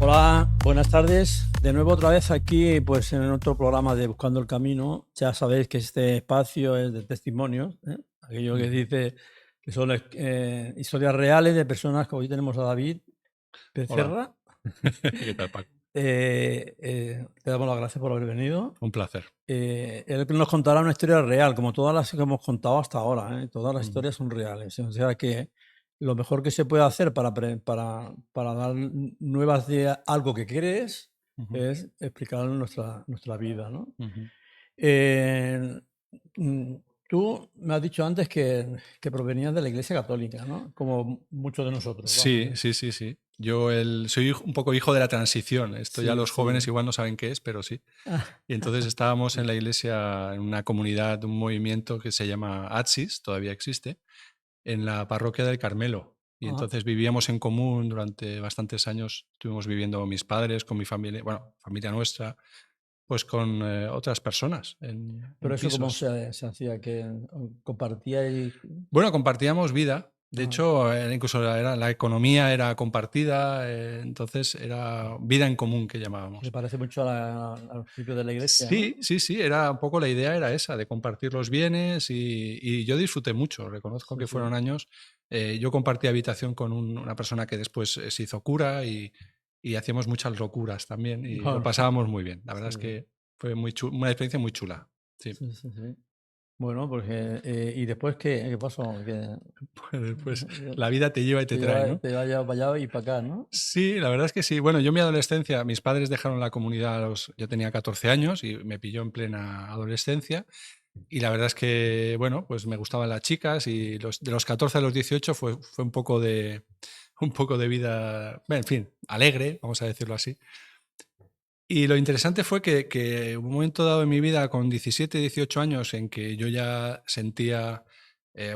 Hola, buenas tardes. De nuevo otra vez aquí, pues en otro programa de Buscando el Camino. Ya sabéis que este espacio es de testimonios, ¿eh? Aquello que dice que son historias reales de personas, que hoy tenemos a David Hola, Becerra. ¿qué tal, Paco? Te damos las gracias por haber venido. Un placer. Él nos contará una historia real, como todas las que hemos contado hasta ahora, ¿eh? Todas las Ujú, historias son reales. O sea que lo mejor que se puede hacer para dar nuevas de algo que crees ujú, es explicar nuestra vida, ¿no? ujú. Eh, mm, Tú me has dicho antes que provenías de la Iglesia Católica, ¿no? Como muchos de nosotros, vamos, Sí, ¿eh? sí, sí, sí. Yo soy un poco hijo de la transición. Esto ya Sí, los jóvenes sí. igual no saben qué es, pero sí. Ah, Y entonces estábamos en sí. la iglesia, en una comunidad, un movimiento que se llama ATSIS, todavía existe, en la parroquia del Carmelo. Y Ah, entonces vivíamos en común durante bastantes años. Estuvimos viviendo mis padres, con mi familia, bueno, familia nuestra, pues con otras personas en pero eso cómo pisos. se hacía, que compartíais. Bueno, compartíamos vida. De Ah, hecho, incluso la economía era compartida, entonces era vida en común que se llamábamos. parece mucho al principio de la Iglesia, ¿no? Sí, sí, sí, era un poco la idea era esa, de compartir los bienes y yo disfruté mucho. Reconozco Sí, que sí. fueron años. Yo compartí habitación con una persona que después se hizo cura y hacíamos muchas locuras también y lo Bueno, pasábamos muy bien. La verdad sí, es sí. que fue una experiencia muy chula. Sí. Sí, sí, sí. Bueno, porque, ¿y después qué pasó? Que Pues después la vida te lleva y te trae, ¿no? te vaya para allá y para acá, ¿no? Sí, la verdad es que sí. Bueno, yo en mi adolescencia, mis padres dejaron la comunidad, yo tenía 14 años y me pilló en plena adolescencia. Y la verdad es que, bueno, pues me gustaban las chicas y de los 14 a los 18 fue un poco de vida, bueno, en fin, alegre, vamos a decirlo así. Y lo interesante fue que hubo un momento dado en mi vida con 17, 18 años en que yo ya sentía,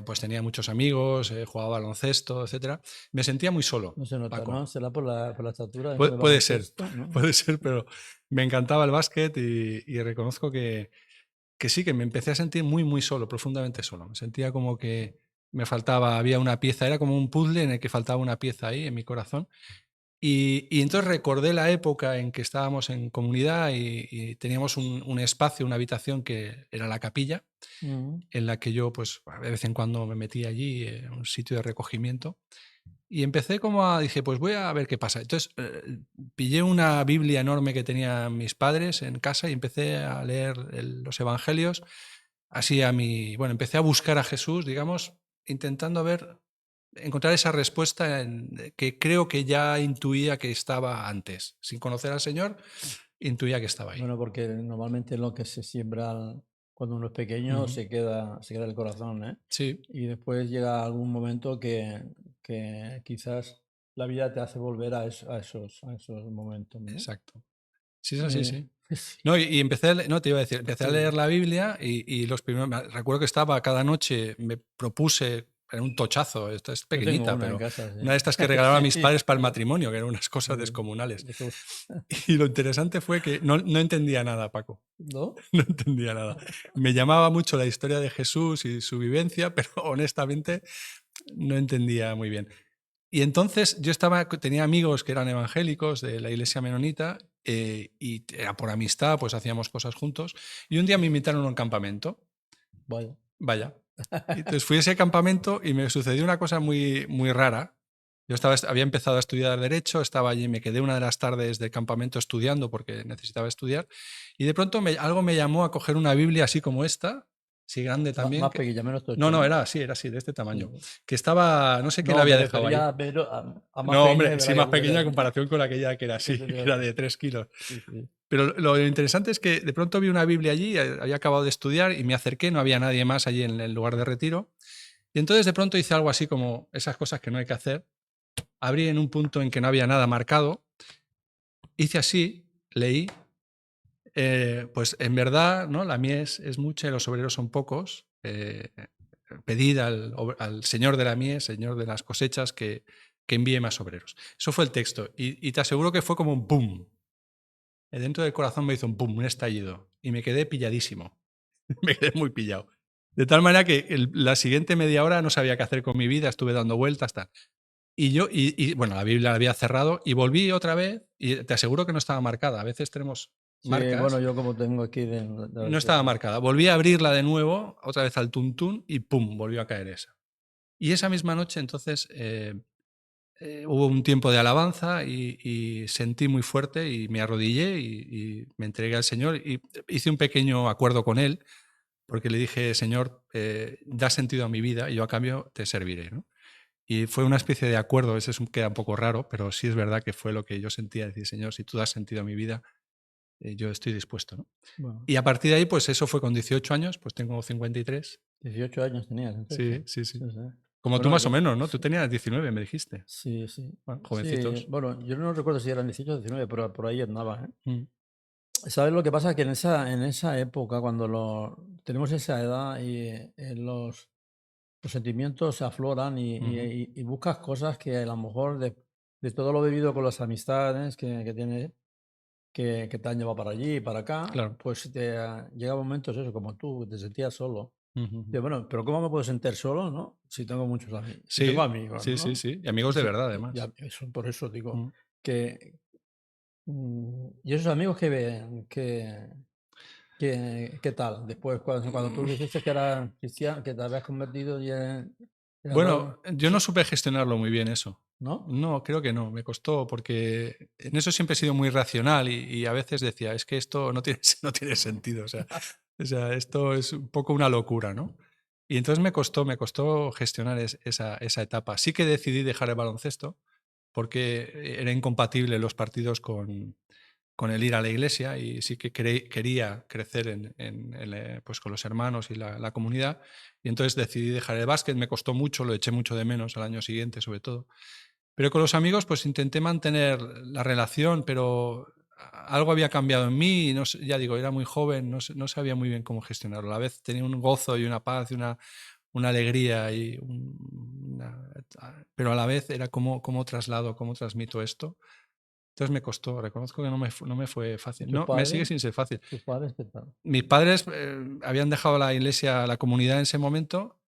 pues tenía muchos amigos, jugaba baloncesto, etcétera. Me sentía muy solo, No se nota, Paco. ¿no? Será por la estatura de jugar Puede ser, baloncesto, ¿no? puede ser, pero me encantaba el básquet y reconozco que sí, que me empecé a sentir muy, muy solo, profundamente solo. Me sentía como que me faltaba, había una pieza, era como un puzzle en el que faltaba una pieza ahí en mi corazón. Y entonces recordé la época en que estábamos en comunidad y teníamos un espacio, una habitación que era la capilla, Mm. en la que yo pues de vez en cuando me metía allí, un sitio de recogimiento. Y empecé dije, pues voy a ver qué pasa. Entonces, pillé una Biblia enorme que tenían mis padres en casa y empecé a leer los evangelios. Así bueno, empecé a buscar a Jesús, digamos, intentando encontrar esa respuesta que creo que ya intuía que estaba antes. Sin conocer al Señor, intuía que estaba ahí. Bueno, porque normalmente lo que se siembra cuando uno es pequeño Ujú. se queda en el corazón, ¿eh? Sí, Y después llega algún momento que quizás la vida te hace volver a esos momentos, ¿no? exacto. Sí, es así, Eh, sí. sí, No, y empecé, no, te iba a decir, empecé a leer sí, la Biblia y los primeros, recuerdo que estaba cada noche, me propuse, era un tochazo, esta es yo tengo pequeñita, una en pero casa, una de estas que sí. regalaban a Sí, mis padres para el sí, matrimonio, que eran unas cosas sí. descomunales. Eso- Y lo interesante fue que no entendía nada, Paco, ¿No? no entendía nada. Me llamaba mucho la historia de Jesús y su vivencia, pero honestamente no entendía muy bien. Y entonces tenía amigos que eran evangélicos de la iglesia menonita y era por amistad, pues hacíamos cosas juntos. Y un día me invitaron a un campamento, Vaya. vaya. Y entonces fui a ese campamento y me sucedió una cosa muy, muy rara. Había empezado a estudiar Derecho, estaba allí, me quedé una de las tardes del campamento estudiando porque necesitaba estudiar. Y de pronto algo me llamó a coger una Biblia así como esta, así grande también. Más pequeña, menos No, tocho, no, ¿no? era así, de este Sí. tamaño. Que estaba, no sé quién la No, me había dejado ahí. refería a más No, pequeña hombre, de sí, verdad más que pequeña era. en comparación con aquella que era así, que era de 3 kilos. Sí, sí. Pero lo interesante es que de pronto vi una Biblia allí, había acabado de estudiar y me acerqué, no había nadie más allí en el lugar de retiro. Y entonces de pronto hice algo así como esas cosas que no hay que hacer. Abrí en un punto en que no había nada marcado, hice así, leí, pues en verdad, ¿no? La mies es mucha y los obreros son pocos. Pedid al Señor de la mies, Señor de las cosechas, que envíe más obreros. Eso fue el texto. Y te aseguro que fue como un boom. Dentro del corazón me hizo un boom, un estallido. Y me quedé pilladísimo. Me quedé muy pillado. De tal manera que la siguiente media hora no sabía qué hacer con mi vida, estuve dando vueltas, tal. Bueno, la Biblia la había cerrado y volví otra vez y te aseguro que no estaba marcada. A veces tenemos Sí, bueno, marcas yo como tengo aquí y no estaba marcada. Volví a abrirla de nuevo, otra vez al tuntún y ¡pum! Volvió a caer esa. Y esa misma noche, entonces, hubo un tiempo de alabanza y sentí muy fuerte y me arrodillé y me entregué al Señor y hice un pequeño acuerdo con Él porque le dije, Señor, da sentido a mi vida y yo a cambio te serviré, ¿no? Y fue una especie de acuerdo, ese queda un poco raro, pero sí es verdad que fue lo que yo sentía, decir, Señor, si tú das sentido a mi vida, yo estoy dispuesto, ¿no? Bueno, Y a partir de ahí, pues eso fue con 18 años, pues tengo 53. 18 años tenías, entonces, Sí, sí, sí. sí, sí. Como tú Bueno, más o yo, menos, ¿no? Tú sí, tenías 19, me dijiste. sí, sí. Bueno, Sí, jovencitos. bueno, yo no recuerdo si eran 18 o 19, pero por ahí andaba, ¿eh? Mm, ¿Sabes lo que pasa? Que en esa época, cuando tenemos esa edad y los sentimientos se afloran ujú, y buscas cosas que a lo mejor de todo lo vivido con las amistades que tienes, que te han llevado para allí y para acá, claro. pues llega momentos, eso, como tú, que te sentías solo. Ujú, ujú. Digo, bueno, pero ¿cómo me puedo sentir solo, no? Si tengo muchos amigos, si tengo Sí, amigos, sí, sí, ¿no? sí. Y amigos Y de si, verdad, ya, además. por eso digo Mm. que y esos amigos que ven, ¿qué tal? Después, cuando tú dijiste que eras cristiano, que te habías convertido y has Bueno, dado, yo no supe gestionarlo muy bien eso. ¿no? No, creo que no, me costó porque en eso siempre he sido muy racional y a veces decía, es que esto no tiene, no tiene sentido, o sea, esto es un poco una locura, ¿no? Y entonces me costó gestionar esa etapa. Sí que decidí dejar el baloncesto porque era incompatible los partidos con el ir a la iglesia y sí que quería crecer pues con los hermanos y la comunidad. Y entonces decidí dejar el básquet, me costó mucho, lo eché mucho de menos al año siguiente sobre todo. Pero con los amigos pues intenté mantener la relación, pero algo había cambiado en mí y ya digo, era muy joven, no sabía muy bien cómo gestionarlo. A la vez tenía un gozo y una paz y una alegría, pero a la vez era cómo traslado, cómo transmito esto. Entonces me costó, reconozco que no me fue ¿Y fácil. tus No, me sigue padres? sin ser fácil. ¿Tus padres qué tal? Mis padres habían dejado la iglesia, la comunidad en ese momento,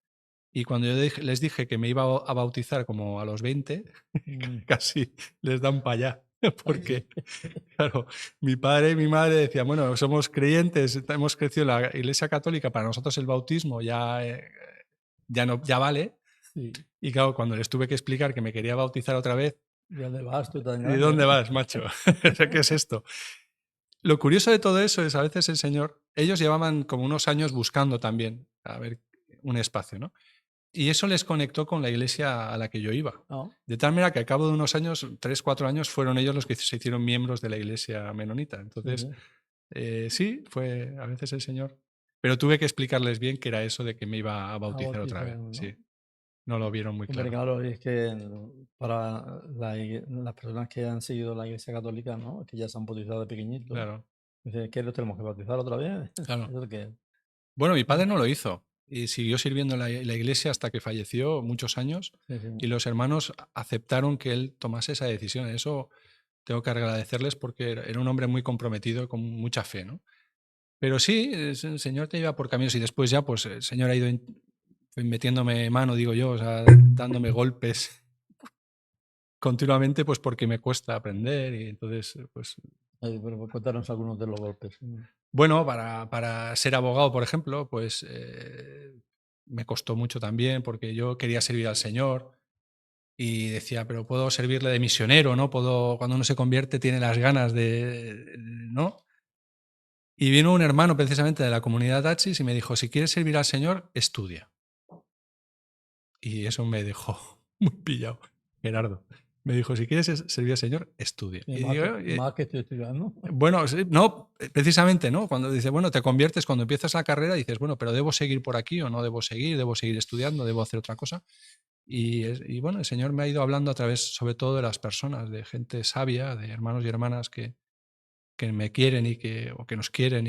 y cuando yo les dije que me iba a bautizar como a los 20, Mm. casi les dan para allá. Porque, claro, mi padre y mi madre decían, bueno, somos creyentes, hemos crecido en la iglesia católica, para nosotros el bautismo ya, no, ya vale. Sí. Y claro, cuando les tuve que explicar que me quería bautizar otra vez, ¿De dónde vas tú tan ¿de grande, dónde no? vas, macho? ¿Qué es esto? Lo curioso de todo eso es a veces el Señor, ellos llevaban como unos años buscando también, a ver, un espacio, ¿no? Y eso les conectó con la iglesia a la que yo iba. No. De tal manera que al cabo de unos años, 3, 4 años, fueron ellos los que se hicieron miembros de la iglesia menonita. Sí, Entonces, sí. sí, fue a veces el Señor. Pero tuve que explicarles bien que era eso de que me iba a A bautizar otra bautizar, vez. ¿no? Sí, no lo vieron muy Hombre, claro. claro, es que para las personas que han seguido la Iglesia Católica, ¿no? Que ya se han bautizado de pequeñitos, Claro, dice, ¿qué los tenemos que bautizar otra vez? claro. ¿Eso qué es? Bueno, mi Mm. padre no lo hizo y siguió sirviendo en la iglesia hasta que falleció muchos años Sí, sí. y los hermanos aceptaron que él tomase esa decisión. Eso tengo que agradecerles porque era un hombre muy comprometido y con mucha fe, ¿no? Pero sí, el Señor te lleva por caminos y después ya, pues el Señor ha ido fue metiéndome mano, digo yo, o sea, dándome golpes continuamente, pues porque me cuesta aprender y entonces, pues Ay, pero contanos algunos de los golpes. bueno, para ser abogado, por ejemplo, pues me costó mucho también porque yo quería servir al Señor y decía, pero puedo servirle de misionero, ¿no? Cuando uno se convierte tiene las ganas ¿no? Y vino un hermano precisamente de la comunidad Taxis y me dijo, si quieres servir al Señor, estudia. Y eso me dejó muy pillado, Gerardo. Me dijo, si quieres servir al Señor, estudia. Sí, Y digo, más que estoy estudiando. bueno, sí, no, precisamente, ¿no? Cuando dice, bueno, te conviertes, cuando empiezas la carrera, dices, bueno, pero ¿debo seguir por aquí o no debo seguir estudiando, debo hacer otra cosa? Y bueno, el Señor me ha ido hablando a través, sobre todo, de las personas, de gente sabia, de hermanos y hermanas que me quieren o que nos quieren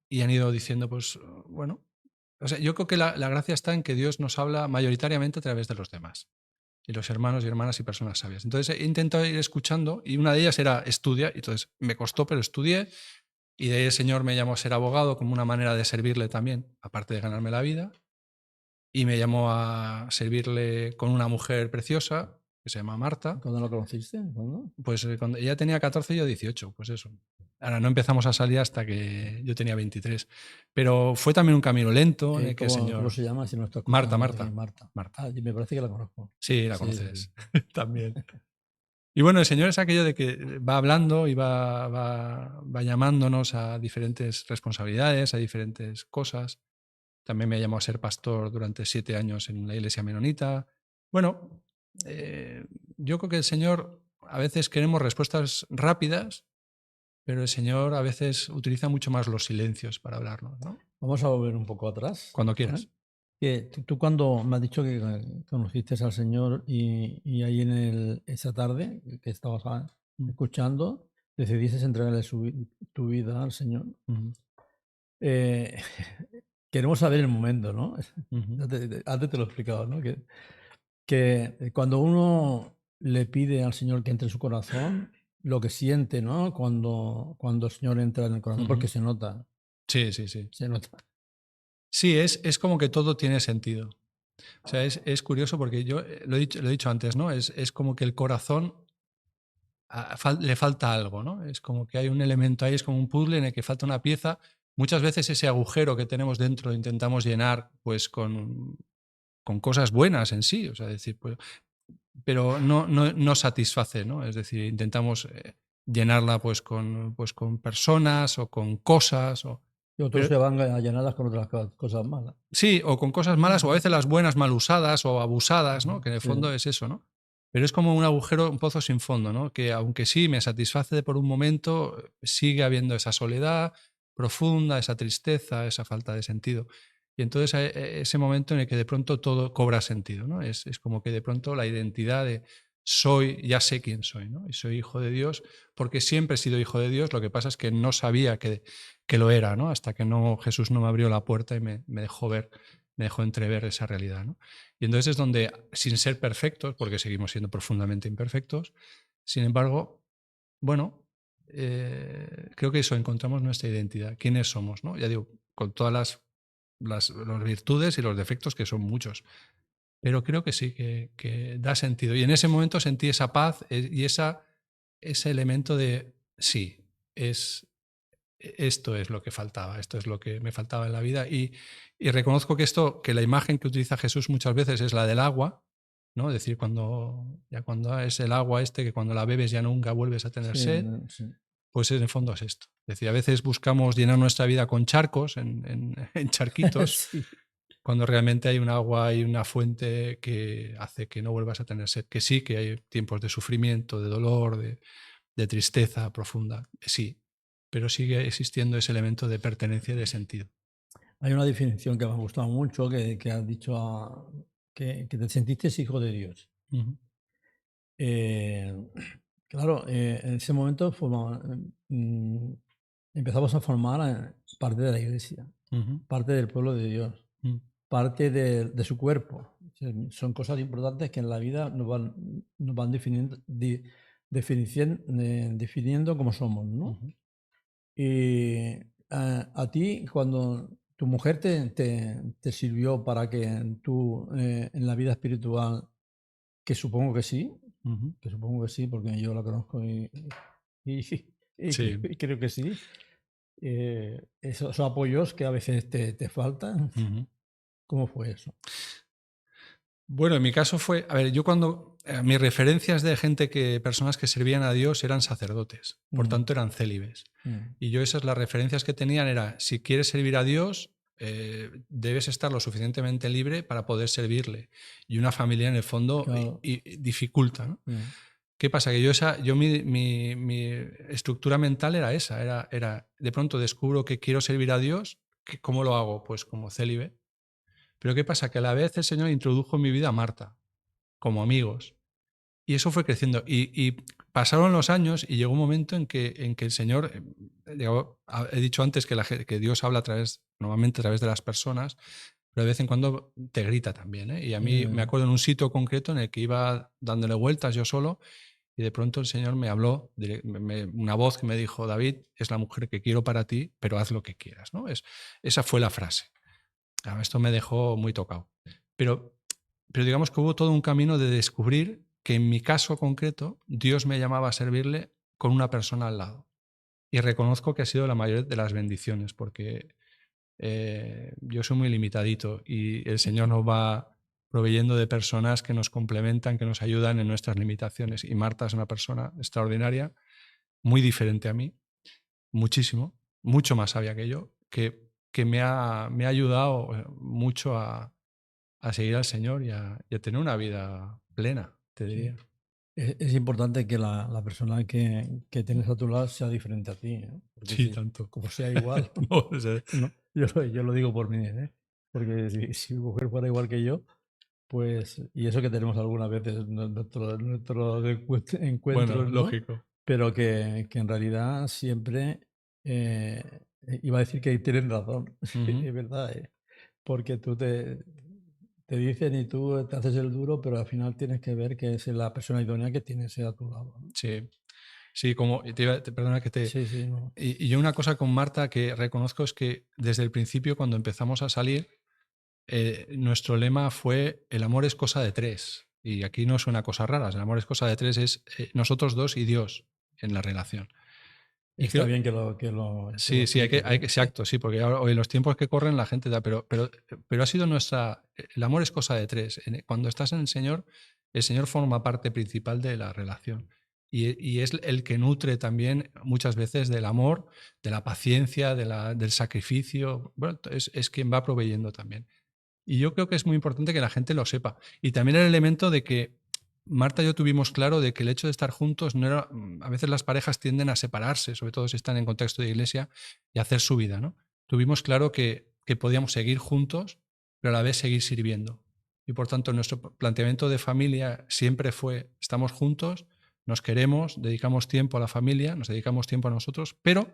y han ido diciendo, pues, bueno, o sea, yo creo que la gracia está en que Dios nos habla mayoritariamente a través de los demás y los hermanos y hermanas y personas sabias. Entonces he intentado ir escuchando y una de ellas era estudia, y entonces me costó, pero estudié y de ahí el Señor me llamó a ser abogado como una manera de servirle también, aparte de ganarme la vida. y me llamó a servirle con una mujer preciosa que se llama Marta. ¿Cuándo lo conociste? ¿Cuándo? Pues cuando ella tenía 14 y yo 18, pues eso. Ahora no empezamos a salir hasta que yo tenía 23. Pero fue también un camino lento en el que el ¿Cómo Señor... se llama? Si no está Marta, escuchando aquí, Marta. Marta. Marta. Ah, me parece que la conozco. Sí, la Sí, conoces sí. también. Y bueno, el Señor es aquello de que va hablando y va llamándonos a diferentes responsabilidades, a diferentes cosas. También me llamó a ser pastor durante 7 años en la iglesia menonita. Bueno, yo creo que el Señor, a veces queremos respuestas rápidas, pero el Señor a veces utiliza mucho más los silencios para hablarnos, ¿no? Vamos a volver un poco atrás. Cuando quieras. Que tú cuando me has dicho que conociste al Señor y ahí esa tarde que estabas escuchando, decidiste entregarle tu vida al Señor. Eh, queremos saber el momento, ¿no? Antes te lo he explicado, ¿no? Que cuando uno le pide al Señor que entre en su corazón, lo que siente, ¿no? Cuando el Señor entra en el corazón, porque se nota, Sí, sí, sí. se nota. Sí, es como que todo tiene sentido. O sea, es curioso porque yo lo he dicho antes, ¿no? Es como que el corazón le falta algo, ¿no? Es como que hay un elemento ahí, es como un puzzle en el que falta una pieza. Muchas veces ese agujero que tenemos dentro lo intentamos llenar pues con cosas buenas en sí, o sea, decir, pues, pero no satisface, ¿no? Es decir, intentamos llenarla pues con personas o con cosas. Y otros se van a llenarlas con otras cosas malas. Sí, o con cosas malas, o a veces las buenas mal usadas o abusadas, ¿no? Que en el Sí. fondo es eso, ¿no? Pero es como un agujero, un pozo sin fondo, ¿no? Que aunque sí me satisface por un momento, sigue habiendo esa soledad profunda, esa tristeza, esa falta de sentido. Y entonces ese momento en el que de pronto todo cobra sentido, ¿no? Es como que de pronto la identidad de soy, ya sé quién soy, ¿no? Y soy hijo de Dios porque siempre he sido hijo de Dios, lo que pasa es que no sabía que lo era, ¿no? Hasta que Jesús no me abrió la puerta y me dejó ver, me dejó entrever esa realidad, ¿no? Y entonces es donde, sin ser perfectos, porque seguimos siendo profundamente imperfectos, sin embargo, bueno, creo que eso, encontramos nuestra identidad, quiénes somos, ¿no? Ya digo, con todas las virtudes y los defectos, que son muchos, pero creo que sí, que da sentido. Y en ese momento sentí esa paz y ese elemento de, sí, esto es lo que faltaba, esto es lo que me faltaba en la vida. Y reconozco que la imagen que utiliza Jesús muchas veces es la del agua, ¿no? Es decir, cuando es el agua que cuando la bebes ya nunca vuelves a tener sed, Sí. pues en el fondo es esto. Es decir, a veces buscamos llenar nuestra vida con charcos, en charquitos, Sí. cuando realmente hay un agua y una fuente que hace que no vuelvas a tener sed. Que sí, que hay tiempos de sufrimiento, de dolor, de tristeza profunda, sí, pero sigue existiendo ese elemento de pertenencia y de sentido. Hay una definición que me ha gustado mucho, que has dicho que te sentiste hijo de Dios. Claro, en ese momento empezamos a formar parte de la iglesia, parte del pueblo de Dios, parte de su cuerpo. O sea, son cosas importantes que en la vida nos van definiendo cómo somos, ¿no? Y a ti, cuando tu mujer te sirvió para que tú en la vida espiritual, que supongo que sí, porque yo la conozco y Sí. creo que sí, esos apoyos que a veces te faltan, ¿cómo fue eso? Bueno, en mi caso fue, a ver, yo cuando mis referencias de personas que servían a Dios eran sacerdotes, por tanto eran célibes. Y yo esas las referencias que tenían era, si quieres servir a Dios, debes estar lo suficientemente libre para poder servirle. Y una familia en el fondo Claro. dificulta, ¿no? ¿Qué pasa? Que mi estructura mental era esa, era de pronto descubro que quiero servir a Dios, ¿cómo lo hago? Pues como célibe. Pero ¿qué pasa? Que a la vez el Señor introdujo en mi vida a Marta, como amigos. Y eso fue creciendo. Y pasaron los años y llegó un momento en que el Señor, he dicho antes que Dios habla normalmente a través de las personas, pero de vez en cuando te grita también, ¿eh? Y a mí me acuerdo en un sitio concreto en el que iba dándole vueltas yo solo y de pronto el Señor me habló, una voz que me dijo, David, es la mujer que quiero para ti, pero haz lo que quieras, ¿no? Esa fue la frase. Esto me dejó muy tocado. Pero, pero digamos que hubo todo un camino de descubrir que en mi caso concreto Dios me llamaba a servirle con una persona al lado. Y reconozco que ha sido la mayor de las bendiciones, porque yo soy muy limitadito y el Señor nos va proveyendo de personas que nos complementan, que nos ayudan en nuestras limitaciones. Y Marta es una persona extraordinaria, muy diferente a mí, muchísimo, mucho más sabia que yo, que me ha ayudado mucho a seguir al Señor y a tener una vida plena, te Sí. diría. Es importante que la persona que tienes a tu lado sea diferente a ti, ¿no? Porque Sí, si, tanto. como sea igual, No, o sea, no, yo lo digo por mí, ¿eh? Porque si mi mujer fuera igual que yo, pues, y eso que tenemos algunas veces nuestros bueno, encuentros, ¿no? lógico. Pero que en realidad siempre, iba a decir que tienen razón, Ujú. es verdad, porque te dicen y tú te haces el duro, pero al final tienes que ver que es la persona idónea que tienes a tu lado, ¿no? Sí, sí, como, perdona que te... Sí, sí, no. Y yo una cosa con Marta que reconozco es que desde el principio, cuando empezamos a salir, nuestro lema fue el amor es cosa de tres. Y aquí no suena cosas raras, el amor es cosa de tres, es nosotros dos y Dios en la relación. Y Está creo, bien que lo sí, sí, expliques, ¿eh? exacto, sí, porque ahora, hoy los tiempos que corren la gente da, pero ha sido el amor es cosa de tres. Cuando estás en el Señor forma parte principal de la relación. Y es el que nutre también muchas veces del amor, de la paciencia, del sacrificio. Bueno, es quien va proveyendo también. Y yo creo que es muy importante que la gente lo sepa. Y también el elemento de que Marta y yo tuvimos claro de que el hecho de estar juntos no era. A veces las parejas tienden a separarse, sobre todo si están en contexto de iglesia, y hacer su vida, ¿no? Tuvimos claro que podíamos seguir juntos, pero a la vez seguir sirviendo. Y por tanto, nuestro planteamiento de familia siempre fue: estamos juntos, nos queremos, dedicamos tiempo a la familia, nos dedicamos tiempo a nosotros, pero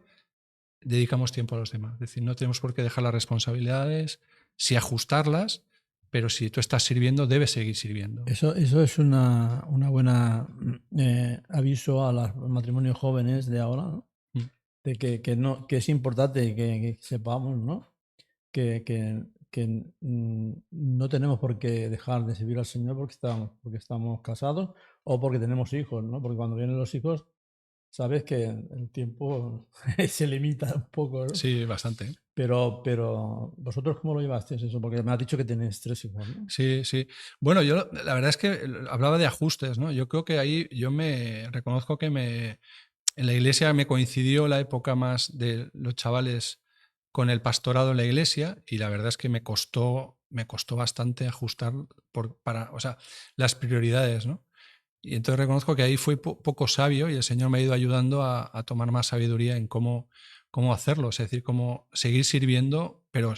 dedicamos tiempo a los demás. Es decir, no tenemos por qué dejar las responsabilidades, sí ajustarlas, pero si tú estás sirviendo, debes seguir sirviendo. Eso es una buena aviso a los matrimonios jóvenes de ahora, ¿no? Mm. De que es importante que sepamos, ¿no? Que no tenemos por qué dejar de servir al Señor porque estamos casados o porque tenemos hijos, ¿no? Porque cuando vienen los hijos, sabes que el tiempo se limita un poco, ¿no? Sí, bastante. ¿Eh? Pero vosotros, ¿cómo lo llevasteis eso? Porque me has dicho que tenéis 3 hijos, ¿no? Sí, sí. Bueno, yo la verdad es que hablaba de ajustes, ¿no? Yo creo que ahí yo me reconozco que en la iglesia me coincidió la época más de los chavales con el pastorado en la iglesia y la verdad es que me costó bastante ajustar o sea, las prioridades, ¿no? Y entonces reconozco que ahí fui poco sabio y el Señor me ha ido ayudando a tomar más sabiduría en cómo hacerlo, es decir, cómo seguir sirviendo, pero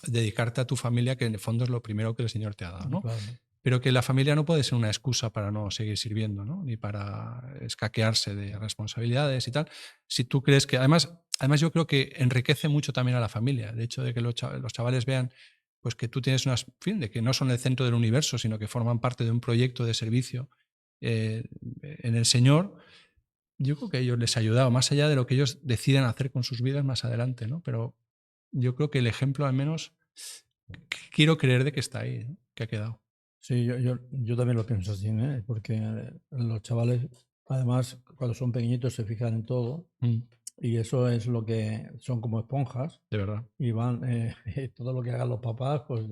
dedicarte a tu familia, que en el fondo es lo primero que el Señor te ha dado, ¿no? Claro. Pero que la familia no puede ser una excusa para no seguir sirviendo, ¿no? Ni para escaquearse de responsabilidades y tal. Si tú crees que, además yo creo que enriquece mucho también a la familia, el hecho de que los chavales vean pues que tú tienes en fin, de que no son el centro del universo, sino que forman parte de un proyecto de servicio en el Señor. Yo creo que a ellos les ha ayudado, más allá de lo que ellos decidan hacer con sus vidas más adelante, ¿no? Pero yo creo que el ejemplo, al menos, quiero creer de que está ahí, ¿no? Que ha quedado. Sí, yo también lo pienso así, ¿eh? Porque los chavales, además, cuando son pequeñitos se fijan en todo Mm, y eso es lo que son como esponjas de verdad. y van, todo lo que hagan los papás, pues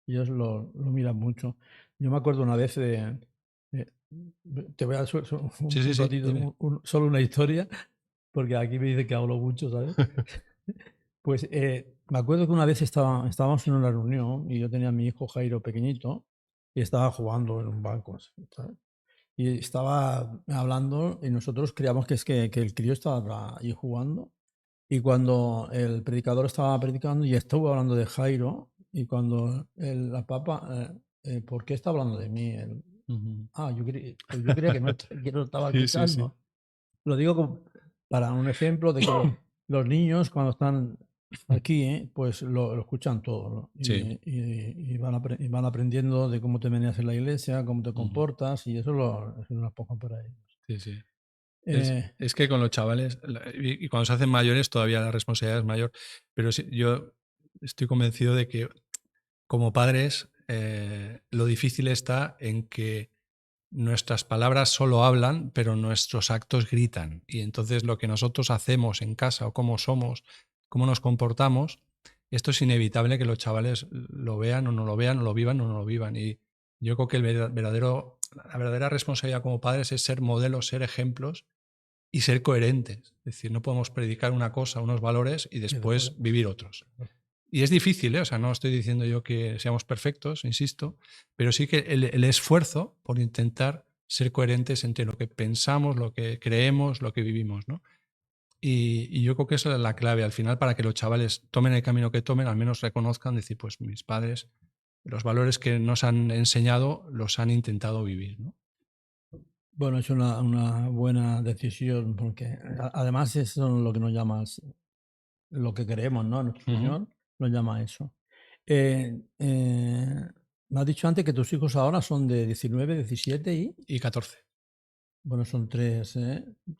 ellos lo miran mucho. Yo me acuerdo una vez eh, te voy a dar Sí, sí, un sí, ratito, dime. solo una historia, porque aquí me dice que hablo mucho, ¿sabes? Pues me acuerdo que una vez estábamos en una reunión y yo tenía a mi hijo Jairo pequeñito y estaba jugando en un banco, así, ¿sabes? Y estaba hablando y nosotros creíamos que el crío estaba ahí jugando. Y cuando el predicador estaba predicando y estuvo hablando de Jairo, y cuando la papa, ¿por qué está hablando de mí? Ujú. Pues yo creía que no estaba Sí, sí, sí. escuchando. Lo digo para un ejemplo de que los niños cuando están aquí, pues lo escuchan todo, ¿no? Sí. Y van aprendiendo de cómo te meneas en la iglesia, cómo te Ujú. comportas, y eso lo pongo para ellos. Sí, sí. Es, Eh, es que con los chavales, y cuando se hacen mayores, todavía la responsabilidad es mayor. Pero sí, yo estoy convencido de que como padres lo difícil está en que nuestras palabras solo hablan, pero nuestros actos gritan. Y entonces lo que nosotros hacemos en casa o cómo somos, cómo nos comportamos, esto es inevitable que los chavales lo vean o no lo vean, o lo vivan o no lo vivan. Y yo creo que la verdadera responsabilidad como padres es ser modelos, ser ejemplos y ser coherentes. Es decir, no podemos predicar una cosa, unos valores y después vivir otros. Y es difícil, ¿eh? O sea, no estoy diciendo yo que seamos perfectos, insisto, pero sí que el esfuerzo por intentar ser coherentes entre lo que pensamos, lo que creemos, lo que vivimos, ¿no? Y yo creo que esa es la clave al final para que los chavales tomen el camino que tomen, al menos reconozcan, decir, pues mis padres, los valores que nos han enseñado los han intentado vivir, ¿no? Bueno, es una buena decisión porque además eso es lo que nos llama, lo que queremos, ¿no? Nuestro Señor nos llama a eso. Me has dicho antes que tus hijos ahora son de 19, 17 Y 14. Bueno, son tres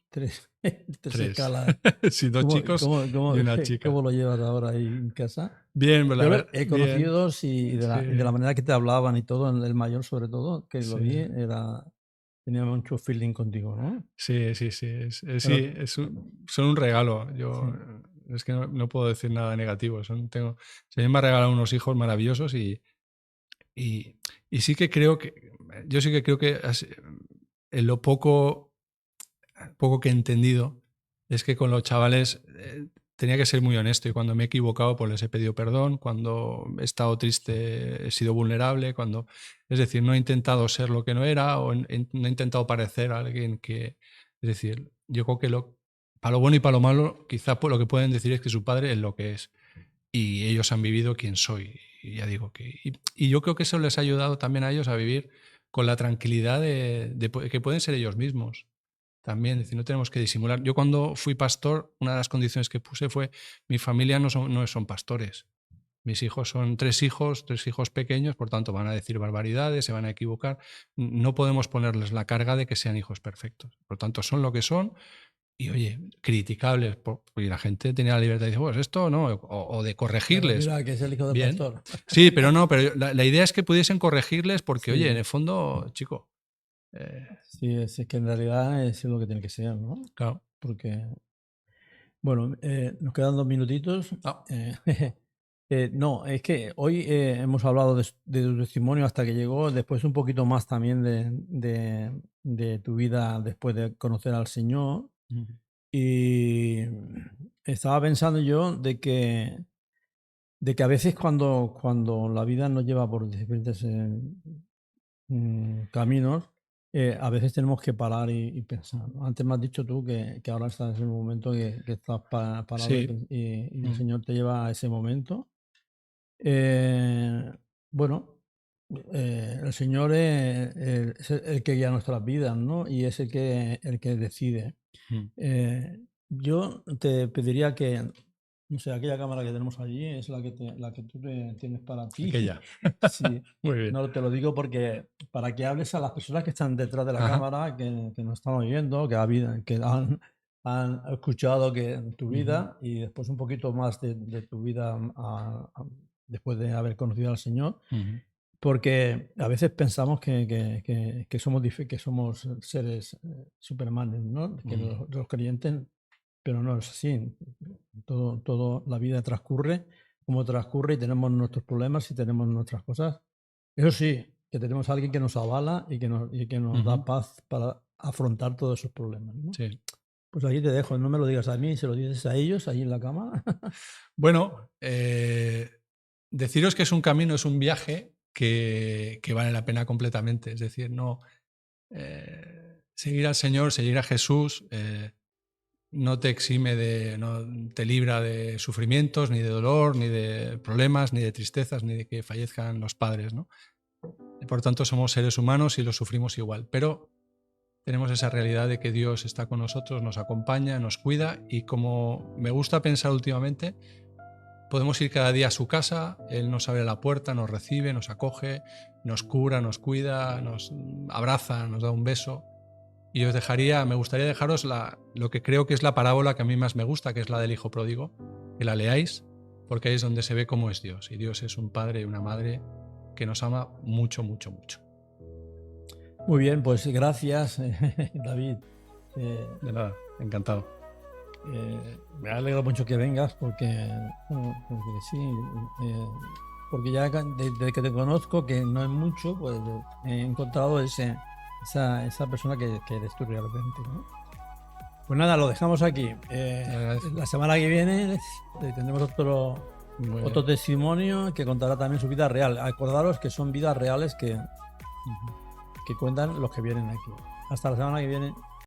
Tres. escalas. Sí, dos chicos y una chica. ¿Cómo lo llevas ahora ahí en casa? Bien, pues Yo he conocido sí. de la manera que te hablaban y todo, el mayor sobre todo, que lo vi, tenía mucho feeling contigo, ¿no? Sí. Son un regalo. Yo es que no puedo decir nada negativo. Se me han regalado unos hijos maravillosos y sí que creo que en lo poco que he entendido es que con los chavales tenía que ser muy honesto, y cuando me he equivocado pues les he pedido perdón, cuando he estado triste he sido vulnerable, es decir, no he intentado ser lo que no era o no he intentado parecer a alguien que... Es decir, yo creo que para lo bueno y para lo malo quizá lo que pueden decir es que su padre es lo que es y ellos han vivido quién soy. Y ya digo y yo creo que eso les ha ayudado también a ellos a vivir con la tranquilidad de que pueden ser ellos mismos. También, es decir, no tenemos que disimular. Yo cuando fui pastor, una de las condiciones que puse fue, mi familia no son pastores. Mis hijos son tres hijos pequeños, por tanto van a decir barbaridades, se van a equivocar. No podemos ponerles la carga de que sean hijos perfectos. Por tanto, son lo que son y, oye, criticables. Y la gente tenía la libertad de decir, pues esto no, o de corregirles. Mira, que es el hijo del Bien. pastor. Sí, pero la idea es que pudiesen corregirles porque, oye, en el fondo, chico... Sí, es que en realidad es lo que tiene que ser, ¿no? Claro. Porque, bueno, nos quedan 2 minutitos. No. No, es que hoy hemos hablado de tu testimonio hasta que llegó, después un poquito más también de tu vida después de conocer al Señor. Y estaba pensando yo de que a veces cuando la vida nos lleva por diferentes caminos, a veces tenemos que parar y pensar, ¿no? Antes me has dicho tú que ahora estás en un momento que estás parado Sí. y el Señor te lleva a ese momento. Bueno, el Señor es el que guía nuestras vidas, ¿no? Y es el que decide. Yo te pediría que, no sé, aquella cámara que tenemos allí es la que tú tienes para ti. Aquella. Sí. Muy bien. No, te lo digo porque para que hables a las personas que están detrás de la Ajá. cámara, que nos están oyendo, que han escuchado tu vida y después un poquito más de tu vida después de haber conocido al Señor. Porque a veces pensamos que somos seres supermanes, ¿no? Que los creyentes, pero no es así. Todo la vida transcurre como transcurre y tenemos nuestros problemas y tenemos nuestras cosas. Eso sí, que tenemos a alguien que nos avala y que nos da paz para afrontar todos esos problemas, ¿no? Sí. Pues aquí te dejo, no me lo digas a mí, se lo dices a ellos ahí en la cama. Bueno, deciros que es un camino, es un viaje que vale la pena completamente. Es decir, no seguir al Señor, seguir a Jesús, no te exime no te libra de sufrimientos, ni de dolor, ni de problemas, ni de tristezas, ni de que fallezcan los padres, ¿no? Y por tanto, somos seres humanos y lo sufrimos igual. Pero tenemos esa realidad de que Dios está con nosotros, nos acompaña, nos cuida, y como me gusta pensar últimamente, podemos ir cada día a su casa, Él nos abre la puerta, nos recibe, nos acoge, nos cura, nos cuida, nos abraza, nos da un beso. Y me gustaría dejaros lo que creo que es la parábola que a mí más me gusta, que es la del hijo pródigo, que la leáis, porque ahí es donde se ve cómo es Dios. Y Dios es un padre y una madre que nos ama mucho, mucho, mucho. Muy bien, pues gracias, David. De nada, encantado. Me alegro mucho que vengas porque, bueno, porque sí, porque ya desde que te conozco, que no es mucho, pues he encontrado esa persona que eres tú realmente, ¿no? Pues nada, lo dejamos aquí. La semana que viene tendremos otro testimonio que contará también su vida real. Acordaros que son vidas reales que cuentan los que vienen aquí. Hasta la semana que viene.